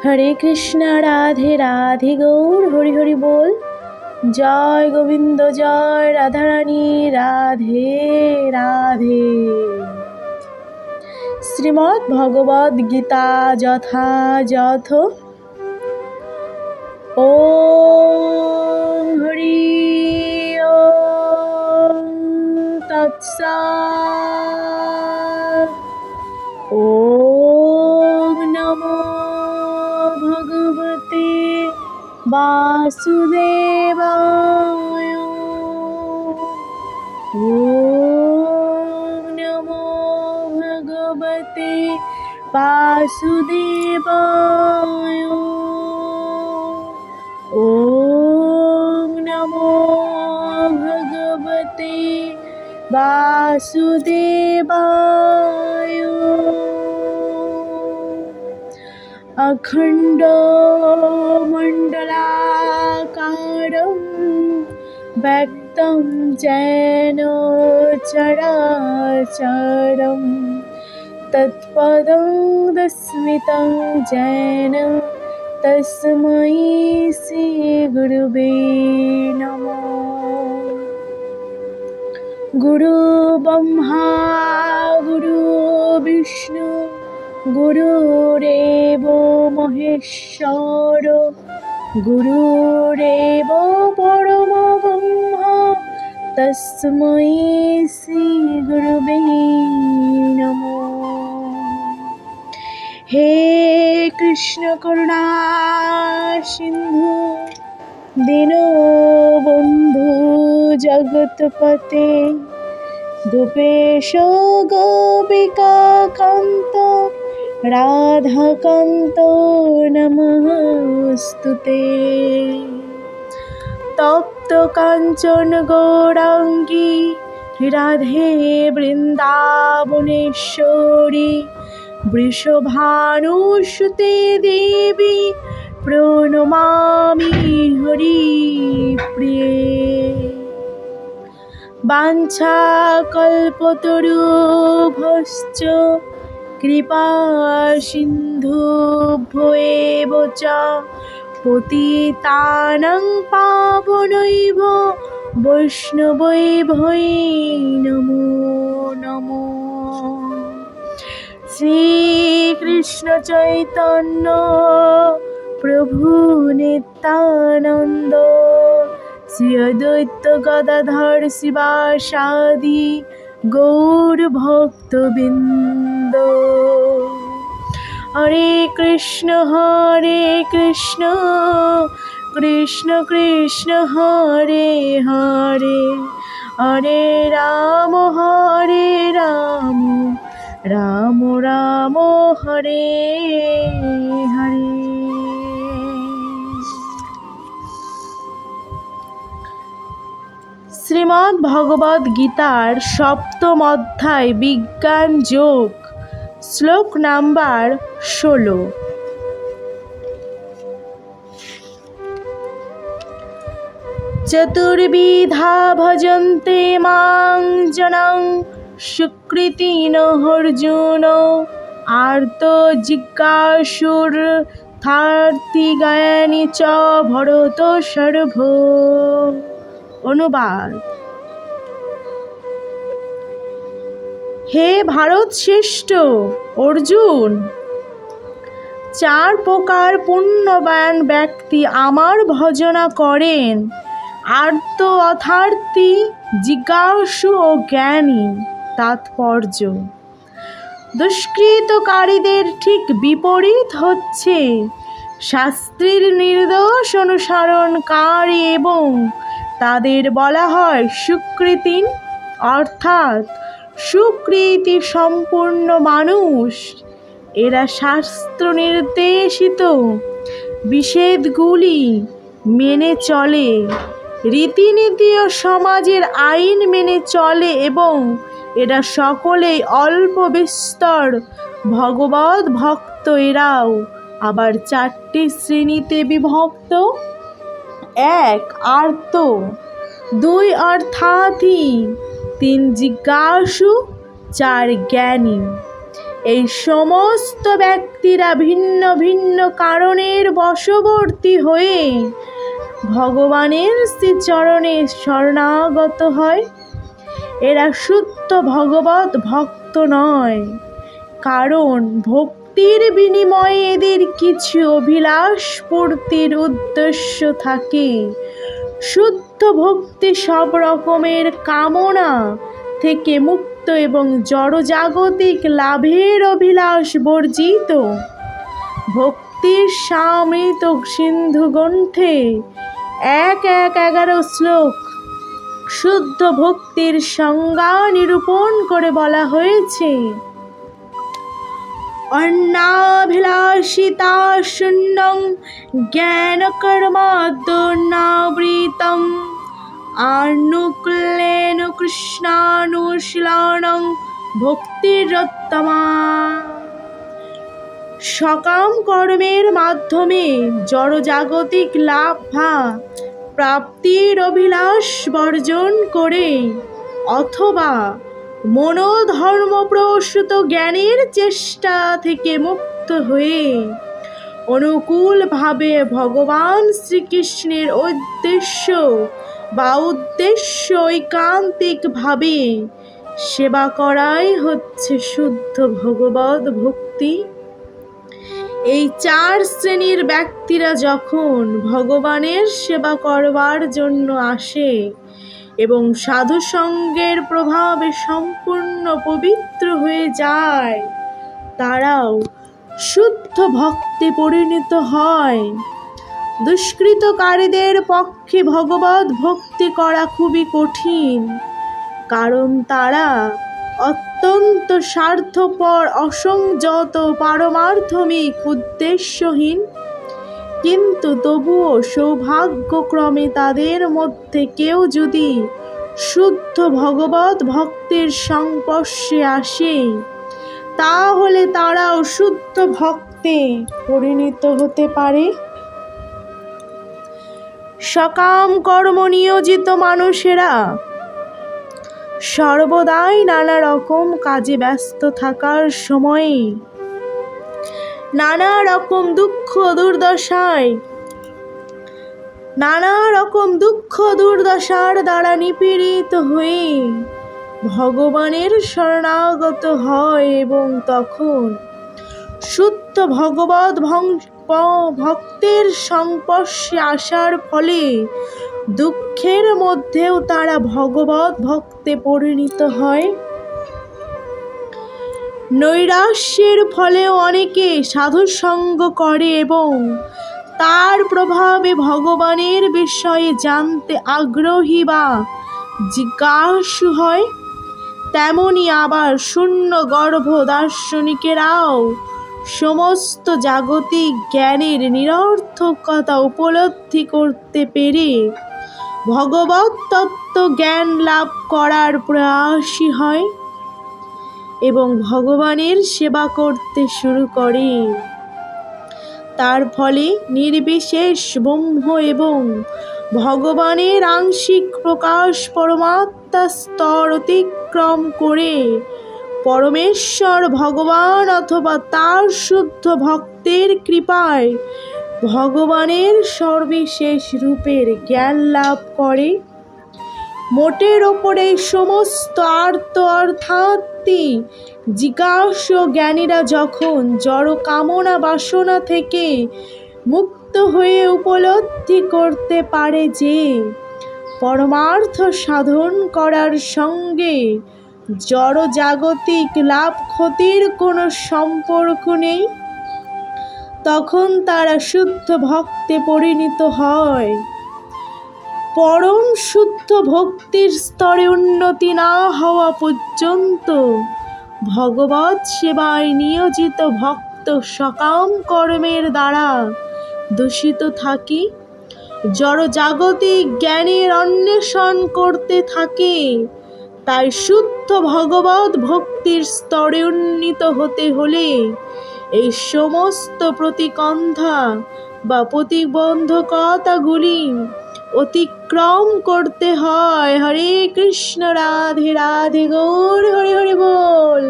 हरे कृष्ण राधे राधे गौर हरि हरि बोल। जय गोविंद जय राधा रानी राधे राधे। श्रीमद् भगवद गीता यथायथ। ओम हरि ओम तत्सत्। ओम नमो भगवते वासुदेवाय। ओम नमो भगवते वासुदेवाय। ओम नमो भगवते वासुदेवाय। अखंड मंडलाकारं व्यक्तं येन चराचरं तत्पदं दस्मितं येन तस्मै श्री गुरुवे नमः। गुरु ब्रह्मा गुरु विष्णु गुरुरेव महेश्वर गुरुरेव परमो ब्रह्म तस्मै श्री गुरुवे नमः। हे कृष्ण करुणा सिंधु दीनबंधु जगतपते गोपेश गोपिका कांत राधाकांत नमस्तुते। तप्त कांचन गौरांगी राधे वृंदावनेश्वरी वृषभानुसुते देवी प्रणमामि हरिप्रिये। वाञ्छाकल्पतरुभ्यश्च कृपा सिन्धुभ्यो एव च पतितानां पावनैभ्यो वैष्णवेभ्यो नमो नमो। श्री कृष्ण चैतन्य प्रभु नित्यानंद श्री अद्वैत गदाधर शिवासादि गौर भक्तबिंद। हरे कृष्ण कृष्ण कृष्ण हरे हरे हरे राम राम राम हरे हरे। श्रीमद् भगवद गीतार सप्तम अध्याय विज्ञान योग श्लोक नम्बर 16। चतुर्विधा भजन्ते मां जनां सुकृतिन अर्जुन आर्तो जिज्ञासुर्थार्थी ज्ञानी च भरत सर्वो। অনুবাদ। হে ভারত শ্রেষ্ঠ অর্জুন, চার প্রকার পুণ্যবান ব্যক্তি আমার ভজনা করেন, আর্ত অর্থার্থী জিজ্ঞাসু ও জ্ঞানী। তাৎপর্য: দুষ্কৃতকারীদের ঠিক বিপরীত হচ্ছে শাস্ত্রের নির্দেশ অনুসরণকারী এবং তাদের বলা হয় সুকৃতিন অর্থাৎ সুকৃতি সম্পূর্ণ মানুষ। এরা শাস্ত্র নির্দেশিত বিশেষগুলি মেনে চলে, রীতিনীতি ও সমাজের আইন মেনে চলে এবং এরা সকলেই অল্প বিস্তর ভগবত ভক্ত। এরাও আবার চারটি শ্রেণীতে বিভক্ত: এক আর্ত, দুই অর্থাৎ, তিন জিজ্ঞাসু, চার জ্ঞানী। এই সমস্ত ব্যক্তিরা ভিন্ন ভিন্ন কারণের বশবর্তী হয়ে ভগবানের শ্রীচরণে শরণাগত হয়। এরা শুদ্ধ ভগবত ভক্ত নয়, কারণ ভক্তির বিনিময়ে এদের কিছু অভিলাষ পূর্তির উদ্দেশ্য থাকে। শুদ্ধ ভক্তি সব রকমের কামনা থেকে মুক্ত এবং জড়জাগতিক লাভের অভিলাষ বর্জিত। ভক্তির সামৃত সিন্ধু গ্রন্থে ১-১-১১ শ্লোক শুদ্ধ ভক্তির সংজ্ঞা নিরূপণ করে বলা হয়েছে, অন্নাভিলাষিতা শূন্যং জ্ঞানকর্মাদ্যনাবৃতম আনুকূল্যেন কৃষ্ণানুশীলনং ভক্তিরোত্তমা। সকাম কর্মের মাধ্যমে জড়জাগতিক লাভ বা প্রাপ্তির অভিলাষ বর্জন করে অথবা মনোধর্মপ্রসূত জ্ঞানের চেষ্টা থেকে মুক্ত হয়ে অনুকূলভাবে ভগবান শ্রীকৃষ্ণের উদ্দেশ্য ঐকান্তিকভাবে সেবা করাই হচ্ছে শুদ্ধ ভগবত ভক্তি। এই 4 শ্রেণীর ব্যক্তিরা যখন ভগবানের সেবা করবার জন্য আসে এবং সাধুসঙ্গের প্রভাবে সম্পূর্ণ পবিত্র হয়ে যায়, তারাও শুদ্ধ ভক্তে পরিণত হয়। দুষ্কৃতকারীদের পক্ষে ভগবত ভক্তি করা খুবই কঠিন, কারণ তারা অত্যন্ত স্বার্থপর, অসংযত, পারমার্থমিক, উদ্দেশ্যহীন। কিন্তু তবুও সৌভাগ্যক্রমে তাদের মধ্যে কেউ যদি শুদ্ধ ভগবত ভক্তের সংস্পর্শে আসে, তাহলে তারাও শুদ্ধ ভক্তে পরিণত হতে পারে। সকাম কর্ম নিয়োজিত মানুষেরা সর্বদাই নানা রকম কাজে ব্যস্ত থাকার সময়ে নানা রকম দুঃখ দুর্দশার দ্বারা নিপীড়িত হয়ে ভগবানের শরণাগত হয় এবং তখন শুদ্ধ ভগবত ভক্তের সংস্পর্শে আসার ফলে দুঃখের মধ্যেও তারা ভগবত ভক্তে পরিণত হয়। নৈরাশ্যের ফলেও অনেকে সাধুসঙ্গ করে এবং তার প্রভাবে ভগবানের বিষয়ে জানতে আগ্রহী বা জিজ্ঞাসু হয়। তেমনি আবার শূন্য গর্ভ দার্শনিকেরাও সমস্ত জাগতিক জ্ঞানের নিরর্থকতা উপলব্ধি করতে পেরে ভগবত তত্ত্ব জ্ঞান লাভ করার প্রয়াসী হয় এবং ভগবানের সেবা করতে শুরু করে। তার ফলে নির্বিশেষ ব্রহ্ম এবং ভগবানের আংশিক প্রকাশ পরমাত্মা স্তর অতিক্রম করে পরমেশ্বর ভগবান অথবা তার শুদ্ধ ভক্তের কৃপায় ভগবানের সর্বশেষ রূপের জ্ঞান লাভ করে। মোটের ওপরে সমস্ত অর্থাৎ জিজ্ঞাসু জ্ঞানীরা যখন জড় কামনা বাসনা থেকে মুক্ত হয়ে উপলব্ধি করতে পারে যে পরমার্থ সাধন করার সঙ্গে জড় জাগতিক লাভ ক্ষতির কোনো সম্পর্ক নেই, তখন তারা শুদ্ধ ভক্তে পরিণত হয়। পরম শুদ্ধ ভক্তির স্তরে উন্নতি না হওয়া পর্যন্ত ভগবৎ সেবায় নিয়োজিত ভক্ত সকাম কর্মের দ্বারা দূষিত থাকে, জড়জাগতিক জ্ঞানের অন্বেষণ করতে থাকে। তাই শুদ্ধ ভগবত ভক্তির স্তরে উন্নীত হতে হলে এই সমস্ত প্রতিকন্ধা বা প্রতিবন্ধকতাগুলি অতিক্রম করতে হয়। হরে কৃষ্ণ, রাধে রাধে, গৌর হরি হরি বল।